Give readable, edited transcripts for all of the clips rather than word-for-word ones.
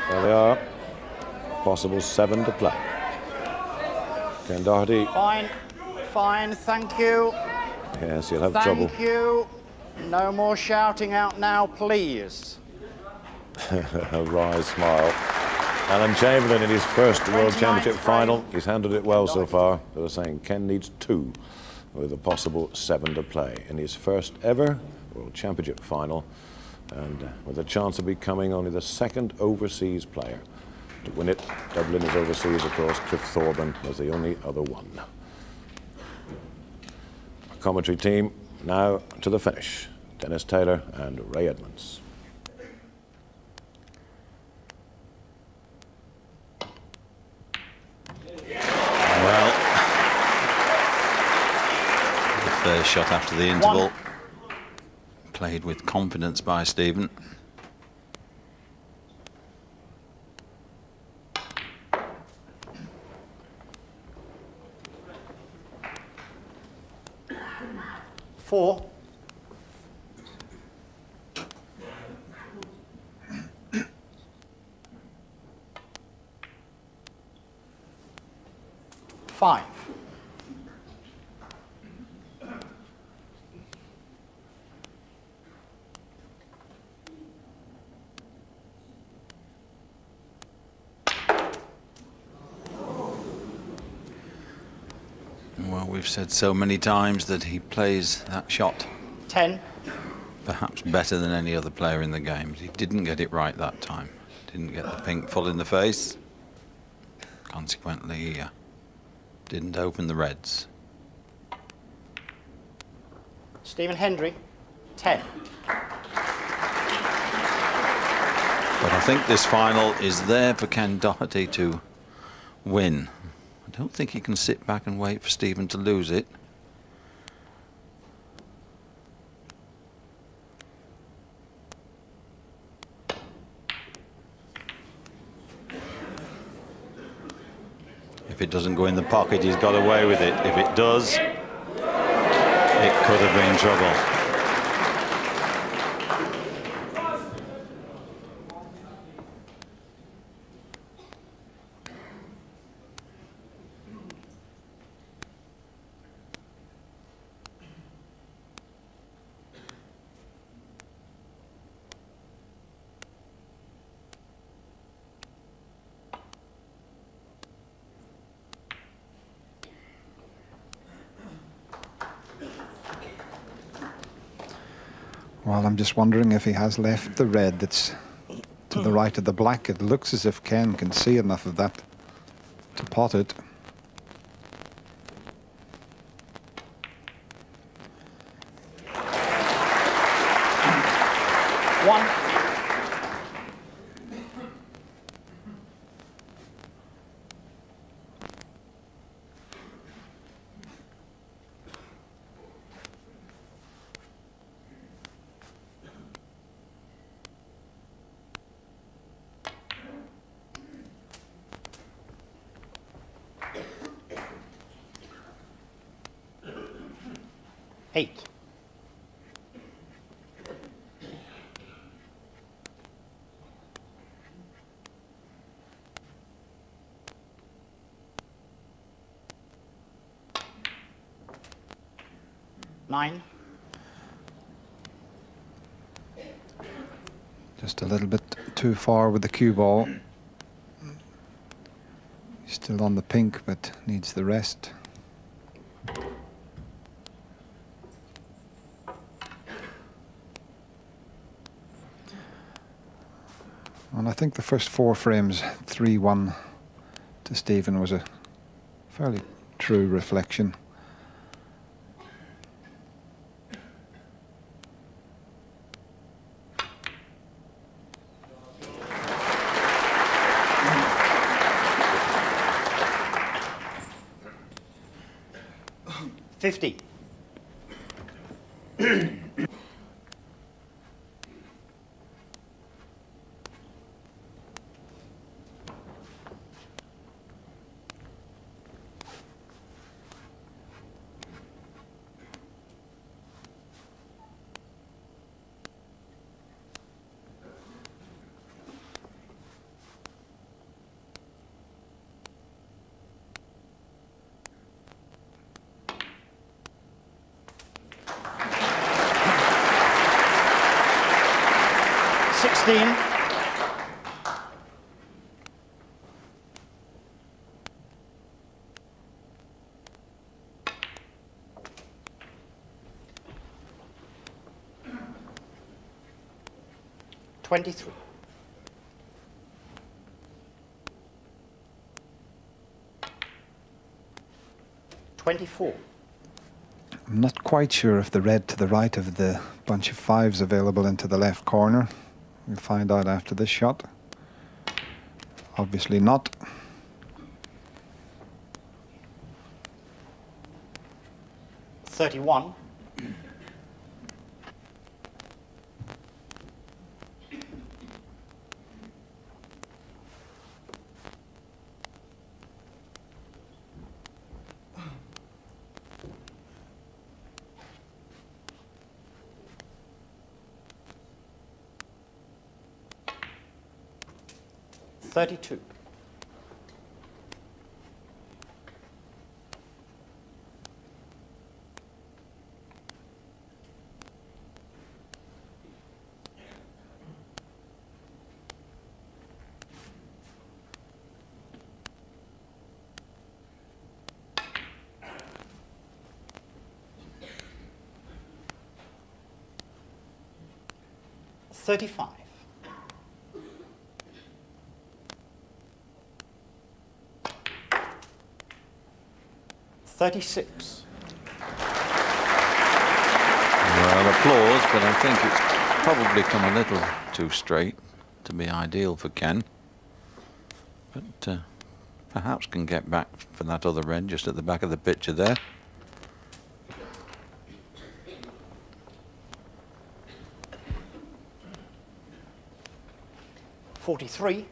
There they are. Possible 7 to play. Ken Doherty. Fine, fine, thank you. Yes, he'll have trouble. Thank you. No more shouting out now, please. A wry smile. Alan Chamberlain in his first World Championship final. He's handled it well so far. They were saying Ken needs 2 with a possible 7 to play in his first ever World Championship final, and with a chance of becoming only the 2nd overseas player to win it. Dublin is overseas, of course. Cliff Thorburn was the only other one. Our commentary team now to the finish. Dennis Taylor and Ray Edmonds. Well, the first shot after the interval. Played with confidence by Stephen. Four. Five. Well, we've said so many times that he plays that shot 10. perhaps better than any other player in the game. He didn't get it right that time. Didn't get the pink full in the face. Consequently, didn't open the reds. Stephen Hendry, 10. But I think this final is there for Ken Doherty to win. I don't think he can sit back and wait for Stephen to lose it. If it doesn't go in the pocket, he's got away with it. If it does, it could have been trouble. Well, I'm just wondering if he has left the red that's to the right of the black. It looks as if Ken can see enough of that to pot it. One. Eight. Nine. Just a little bit too far with the cue ball. Still on the pink, but needs the rest. And I think the first 4 frames, 3-1 to Stephen, was a fairly true reflection. $50. 16. $23. $24. I'm not quite sure if the red to the right of the bunch of fives available into the left corner. We'll find out after this shot. Obviously not. $31. $32. $35. $36. Well, applause, but I think it's probably come a little too straight to be ideal for Ken. But perhaps can get back for that other red just at the back of the picture there. $43.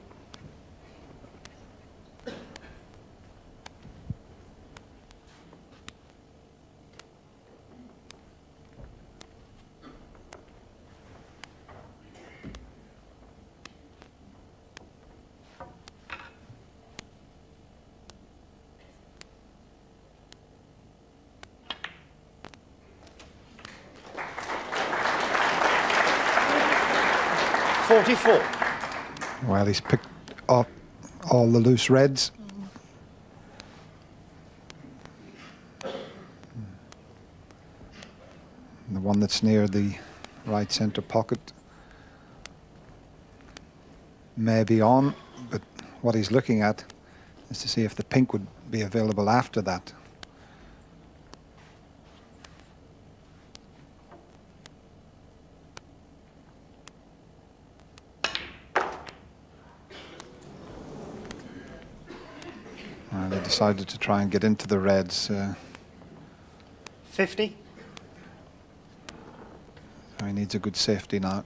$44. Well, he's picked up all the loose reds. The one that's near the right centre pocket may be on, but what he's looking at is to see if the pink would be available after that. And they decided to try and get into the reds. 50. So he needs a good safety now.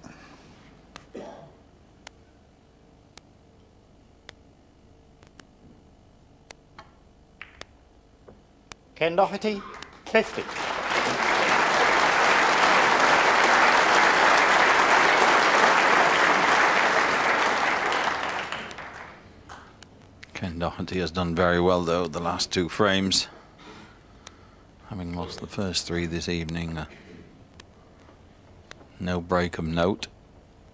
Ken Doherty, 50. Ken Doherty has done very well though the last two frames, having lost the first three this evening. No break of note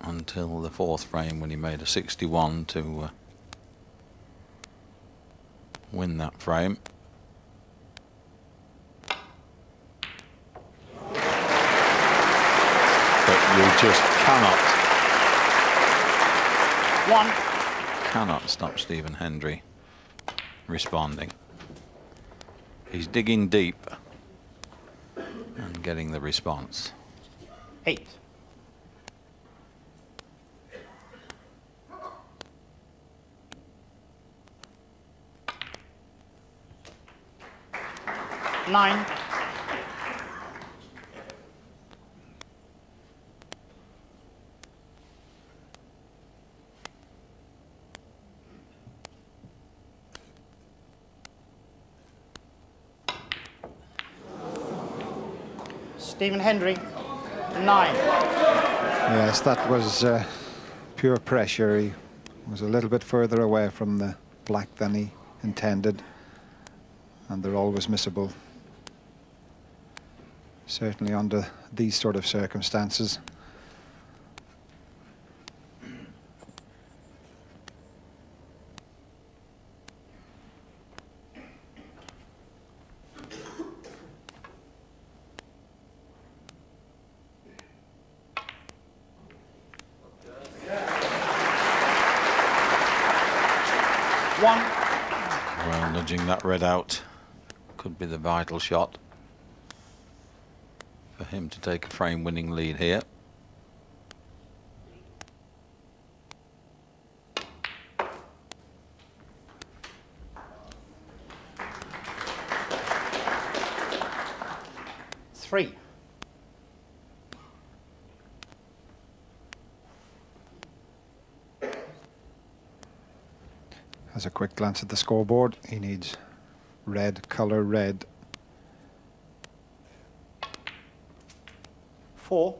until the fourth frame when he made a 61 to win that frame. But you just cannot stop Stephen Hendry responding. He's digging deep and getting the response. 8. $9. Stephen Hendry, 9. Yes, that was pure pressure. He was a little bit further away from the black than he intended, and they're always missable, certainly under these sort of circumstances. Well, nudging that red out could be the vital shot for him to take a frame-winning lead here. Three. Has a quick glance at the scoreboard. He needs red, colour red. 4.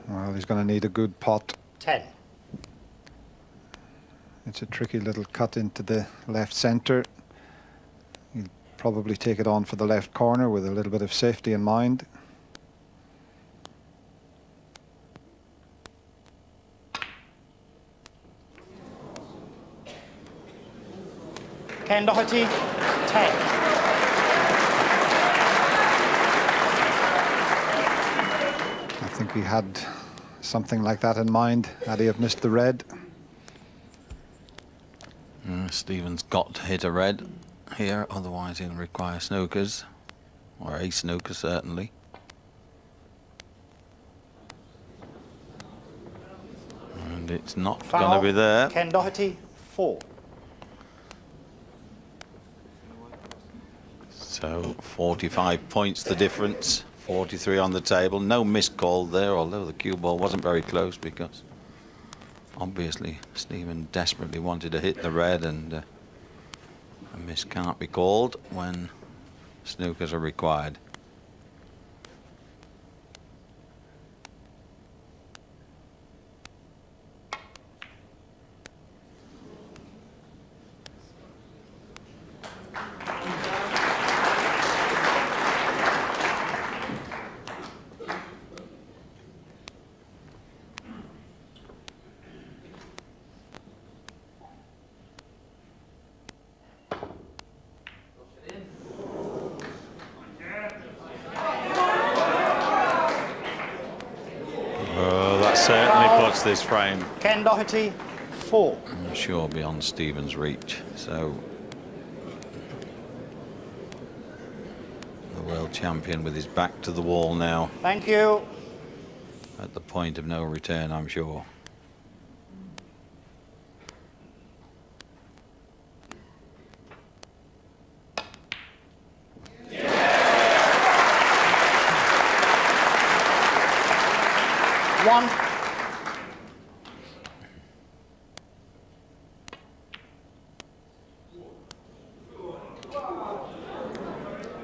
Well, he's going to need a good pot. 10. It's a tricky little cut into the left centre. He'll probably take it on for the left corner with a little bit of safety in mind. Ken Doherty, 10. I think he had something like that in mind had he have missed the red. Stephen's got to hit a red here, otherwise he'll require snookers, or a snooker certainly. And it's not going to be there. Ken Doherty, 4. So 45 points the difference, 43 on the table. No missed call there, although the cue ball wasn't very close because obviously Stephen desperately wanted to hit the red, and a miss can't be called when snookers are required. Certainly puts this frame, Ken Doherty, 4. I'm sure, beyond Stephen's reach. So the world champion with his back to the wall now. Thank you. At the point of no return, I'm sure. One.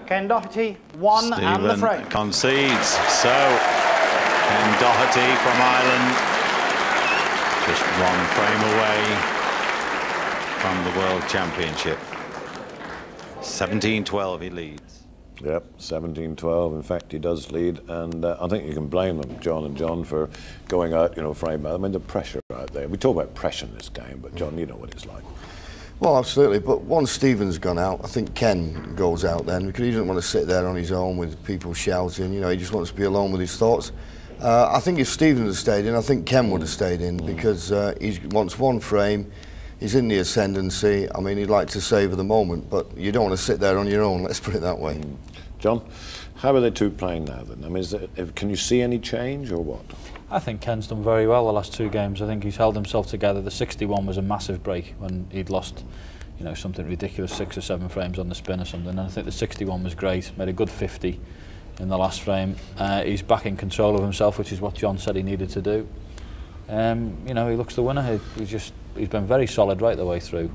Ken Doherty, 1 and the frame. Concedes. So Ken Doherty from Ireland, just 1 frame away from the World Championship. 17-12 he leads. Yep, 17-12. In fact, he does lead, and I think you can blame them, John and John, for going out, you know, frame by. I mean, the pressure out there. We talk about pressure in this game, but John, you know what it's like. Well, absolutely. But once Stephen's gone out, I think Ken goes out then, because he doesn't want to sit there on his own with people shouting. You know, he just wants to be alone with his thoughts. I think if Stephen had stayed in, I think Ken would have stayed in, because he wants 1 frame. He's in the ascendancy. I mean, he'd like to savour the moment, but you don't want to sit there on your own, let's put it that way. John, how are they two playing now then? I mean, can you see any change or what? I think Ken's done very well the last 2 games. I think he's held himself together. The 61 was a massive break when he'd lost, you know, something ridiculous, 6 or 7 frames on the spin or something. And I think the 61 was great. Made a good 50 in the last frame. He's back in control of himself, which is what John said he needed to do. You know, he looks the winner. He's been very solid right the way through,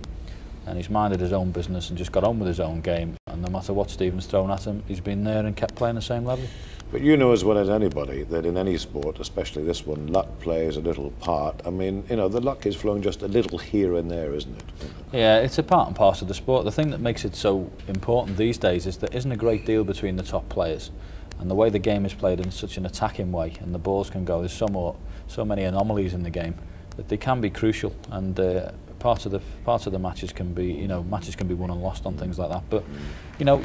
and he's minded his own business and just got on with his own game. And no matter what Stephen's thrown at him, he's been there and kept playing the same level. But you know as well as anybody that in any sport, especially this one, luck plays a little part. I mean, you know, the luck is flowing just a little here and there, isn't it? Yeah, it's a part and parcel of the sport. The thing that makes it so important these days is there isn't a great deal between the top players. And the way the game is played in such an attacking way, and the balls can go, there's so many anomalies in the game that they can be crucial. And part of the matches can be, you know, matches can be won and lost on things like that. But, you know,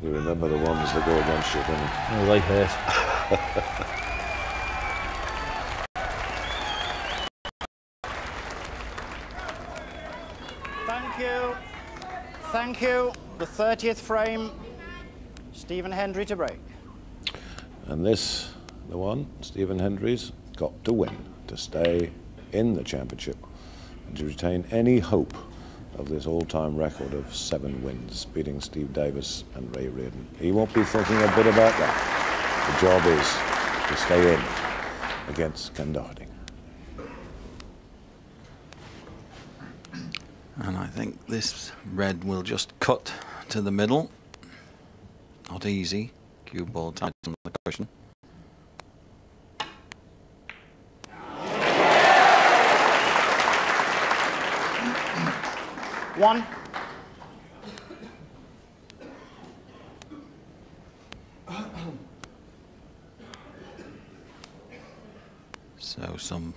you remember the ones that go against you, don't you? oh, they hurt. Thank you. Thank you. The 30th frame, Stephen Hendry to break. And this, the one, Stephen Hendry's got to win to stay in the championship and to retain any hope of this all-time record of 7 wins, beating Steve Davis and Ray Reardon. He won't be thinking a bit about that. The job is to stay in against Ken Doherty. And I think this red will just cut to the middle. Not easy. Cue ball tight on the cushion. One. So some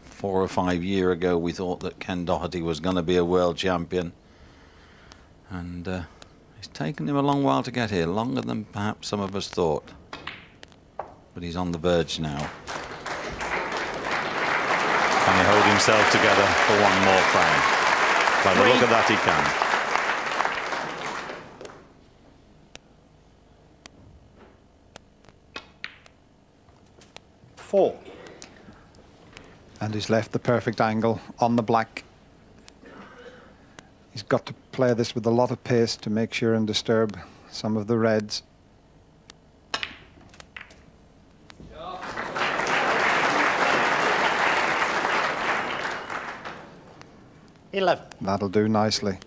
4 or 5 years ago we thought that Ken Doherty was going to be a world champion, and it's taken him a long while to get here, longer than perhaps some of us thought, but he's on the verge now. Can he hold himself together for one more frame? By the look of that, he can. 4. And he's left the perfect angle on the black. He's got to play this with a lot of pace to make sure and disturb some of the reds. That'll do nicely.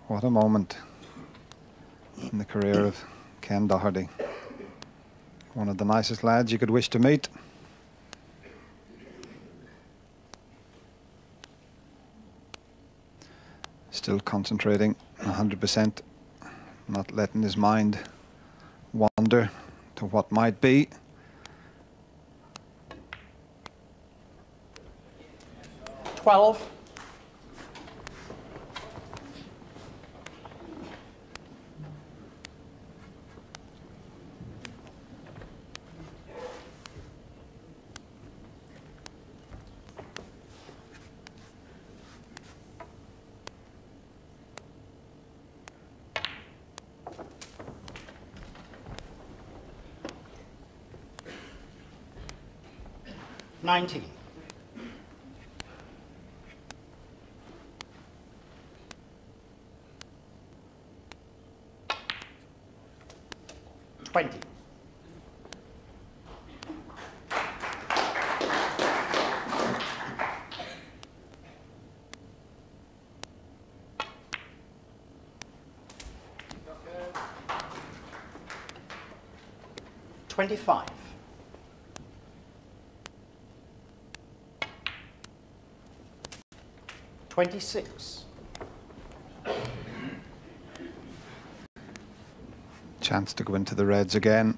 What a moment in the career of Ken Doherty. One of the nicest lads you could wish to meet. Still concentrating 100%, not letting his mind wander to what might be. $12. $19. $20. $25. $26. Chance to go into the reds again.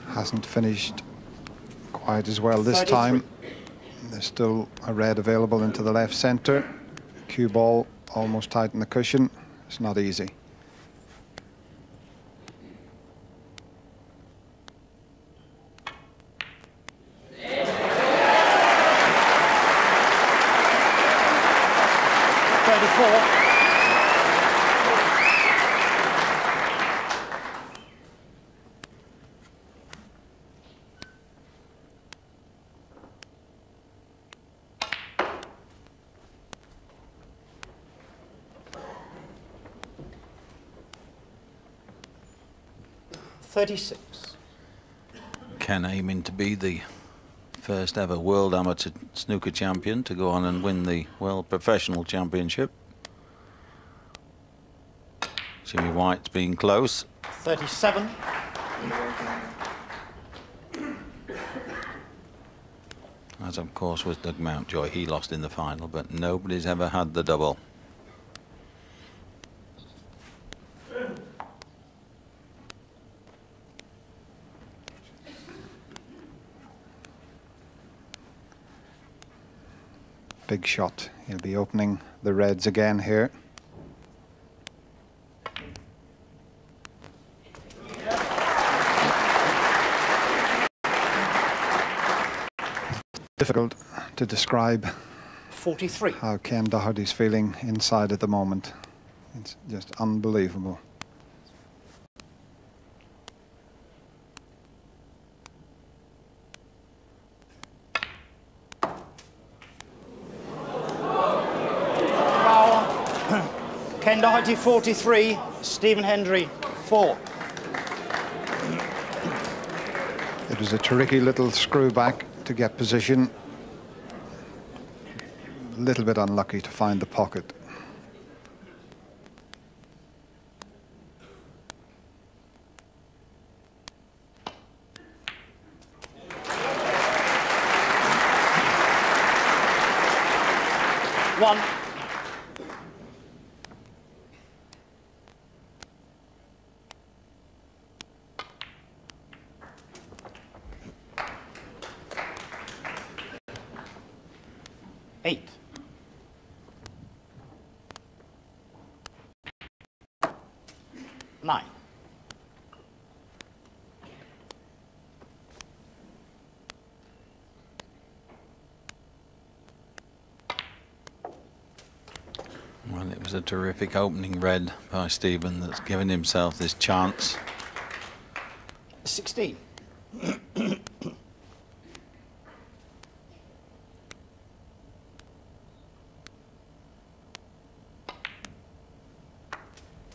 Hasn't finished quite as well this 33. time. There's still a red available into the left centre. Cue ball almost tight in the cushion. It's not easy. $36. Ken aiming to be the first ever World Amateur Snooker champion to go on and win the World Professional Championship. Jimmy White's been close. 37. As of course was Doug Mountjoy. He lost in the final, but nobody's ever had the double. Big shot. He'll be opening the reds again here. Difficult to describe 43. how Ken Doherty's feeling inside at the moment. It's just unbelievable. Foul. Ken Doherty 43, Stephen Hendry 4. It was a tricky little screw back to get position. A little bit unlucky to find the pocket. One. Eight. Nine. Well, it was a terrific opening red by Stephen that's given himself this chance. 16.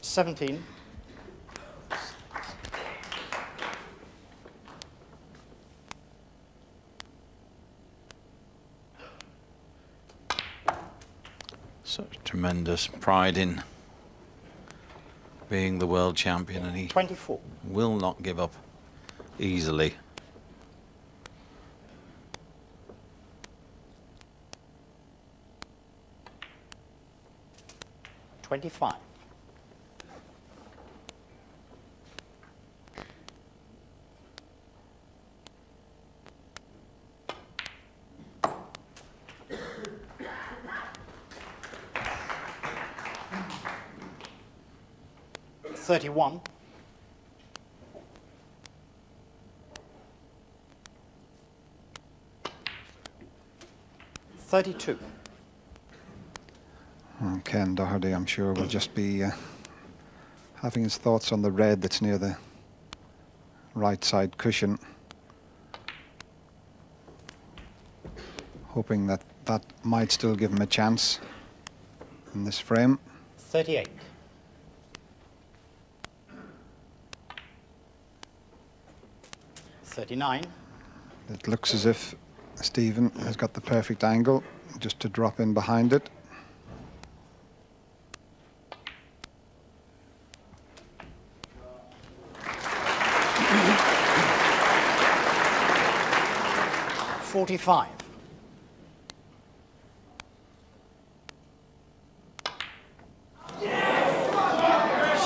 Seventeen. Such tremendous pride in being the world champion, and he 24. will not give up easily. $25. $31. $32. Ken Doherty, I'm sure, will just be having his thoughts on the red that's near the right side cushion, hoping that that might still give him a chance in this frame. 38. $39. It looks as if Stephen has got the perfect angle just to drop in behind it. $45.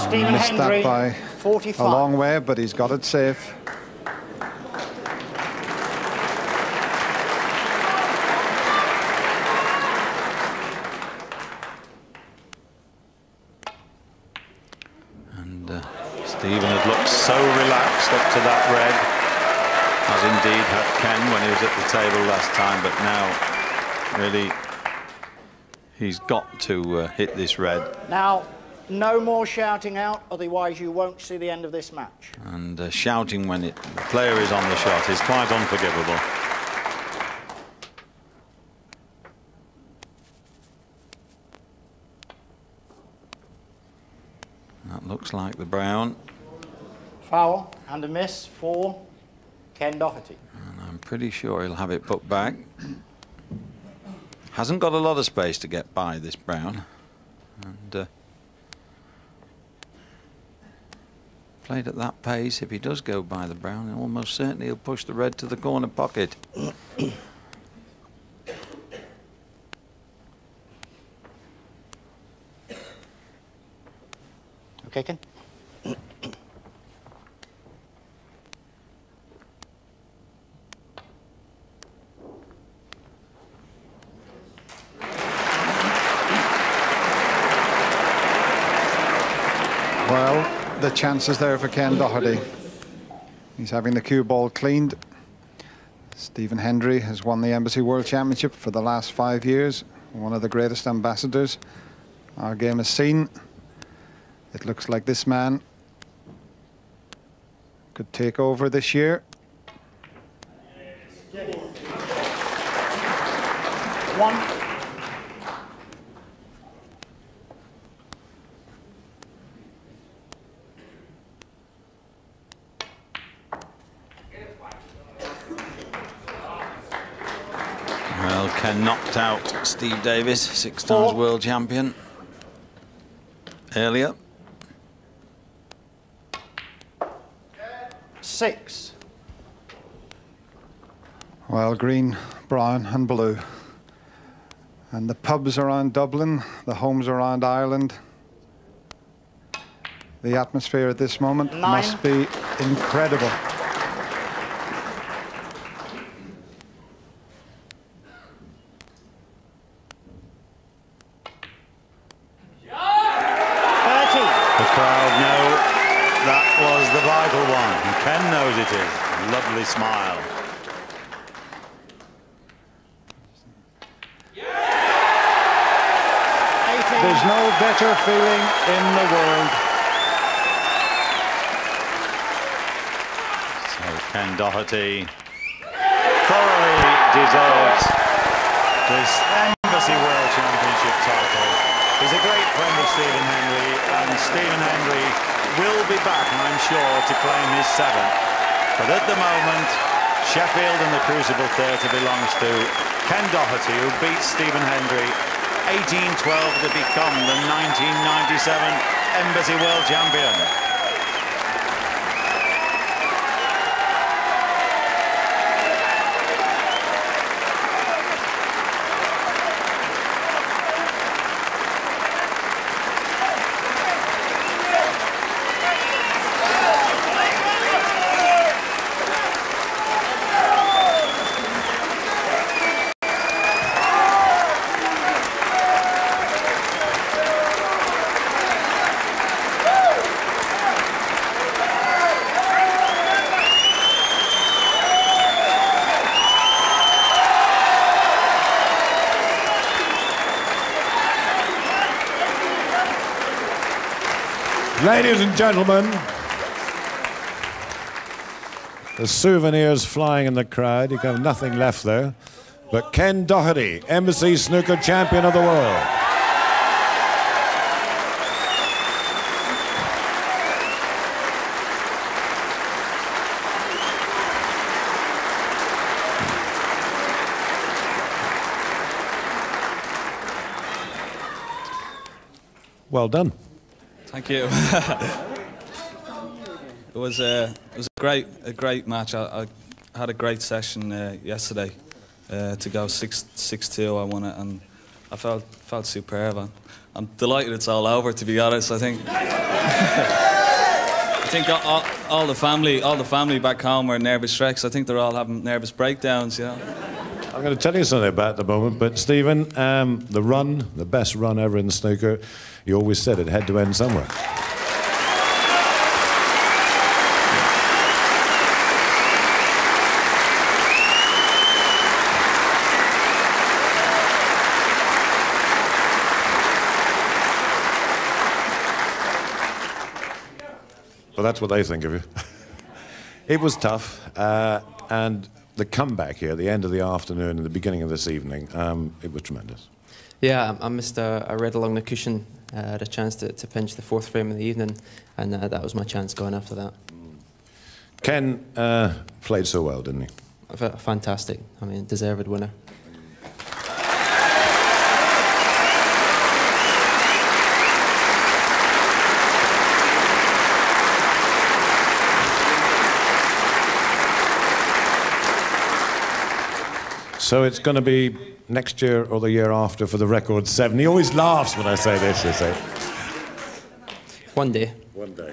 Stephen Missed Hendry, that by 45. a long way, but he's got it safe. And Stephen had looked so relaxed up to that red, as indeed had Ken when he was at the table last time, but now really he's got to hit this red. Now, no more shouting out, otherwise you won't see the end of this match. And shouting when the player is on the shot is quite unforgivable. That looks like the brown. Foul and a miss for Ken Doherty. And I'm pretty sure he'll have it put back. Hasn't got a lot of space to get by this brown. And played at that pace, if he does go by the brown, almost certainly he'll push the red to the corner pocket. Okay, Ken. Well, the chances there for Ken Doherty. He's having the cue ball cleaned. Stephen Hendry has won the Embassy World Championship for the last 5 years. One of the greatest ambassadors our game has seen. It looks like this man could take over this year. One. Well, Ken knocked out Steve Davis, 6 times world champion, earlier. 6. Well, green, brown and blue. And the pubs around Dublin, the homes around Ireland. The atmosphere at this moment 9. must be incredible. The crowd know that was the vital one. And Ken knows it is. Lovely smile. There's no better feeling in the world. So Ken Doherty thoroughly deserves this Embassy World Championship title. He's a great friend of Stephen Hendry, and Stephen Hendry will be back, I'm sure, to claim his 7th. But at the moment, Sheffield and the Crucible Theatre belongs to Ken Doherty, who beat Stephen Hendry 18-12 to become the 1997 Embassy World Champion. Ladies and gentlemen, the souvenirs flying in the crowd. You can have nothing left there. But Ken Doherty, Embassy Snooker Champion of the World. Well done. Thank you. It was a great match. I had a great session yesterday to go 6-2. I won it, and I felt superb. I'm delighted it's all over. To be honest, I think all the family back home are nervous wrecks. I think they're all having nervous breakdowns. You know. I'm going to tell you something about the moment, but Stephen, the best run ever in snooker, you always said it had to end somewhere. Well, that's what they think of you. It was tough, and the comeback here, the end of the afternoon and the beginning of this evening, it was tremendous. Yeah, I missed a red along the cushion. I had a chance to pinch the 4th frame of the evening, and that was my chance going after that. Ken played so well, didn't he? fantastic. I mean, deserved winner. So it's going to be next year or the year after for the record 7. He always laughs when I say this, you see. One day. One day.